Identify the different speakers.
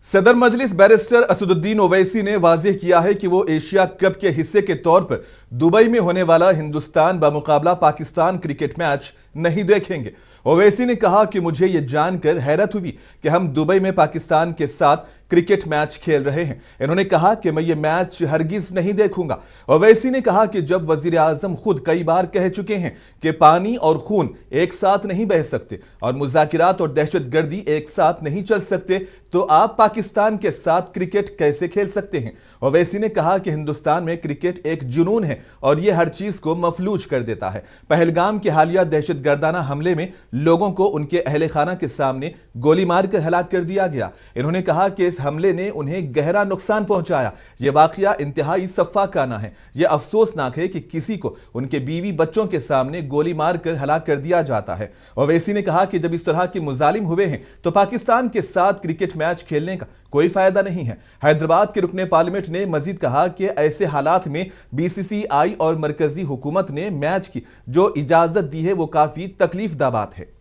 Speaker 1: सदर मजलिस बैरिस्टर असदुद्दीन ओवैसी ने वाज़ेह किया है कि वो एशिया कप के हिस्से के तौर पर दुबई में होने वाला हिंदुस्तान बमुकाबला पाकिस्तान क्रिकेट मैच नहीं देखेंगे। ओवैसी ने कहा कि मुझे ये जानकर हैरत हुई कि हम दुबई में पाकिस्तान के साथ क्रिकेट मैच खेल रहे हैं। इन्होंने कहा कि मैं ये मैच हरगिज नहीं देखूंगा। ओवैसी ने कहा कि जब वजीर आजम खुद कई बार कह चुके हैं कि पानी और खून एक साथ नहीं बह सकते और मुज़ाकिरात और दहशतगर्दी एक साथ नहीं चल सकते, तो आप पाकिस्तान के साथ क्रिकेट कैसे खेल सकते हैं। ओवैसी ने कहा कि हिंदुस्तान में क्रिकेट एक जुनून है और ये हर चीज को मफलूज कर देता है। पहलगाम के हालिया दहशतगर्दाना हमले में लोगों को उनके अहले खाना के सामने गोली मारकर हलाक कर दिया गया। इन्होंने कहा कि इस हमले ने उन्हें गहरा नुकसान पहुंचाया। यह वाकया इंतहाई सफ़ाकाना है। यह अफसोसनाक है कि किसी को उनके बीवी बच्चों के सामने गोली मारकर हलाक कर दिया जाता है। ओवैसी ने कहा कि जब इस तरह के मुजालिम हुए हैं तो पाकिस्तान के साथ क्रिकेट मैच खेलने का कोई फायदा नहीं है। हैदराबाद के रुकने पार्लियामेंट ने मजीद कहा कि ऐसे हालात में बीसीसीआई और मरकजी हुकूमत ने मैच की जो इजाजत दी है वो काफी तकलीफ दा बात है।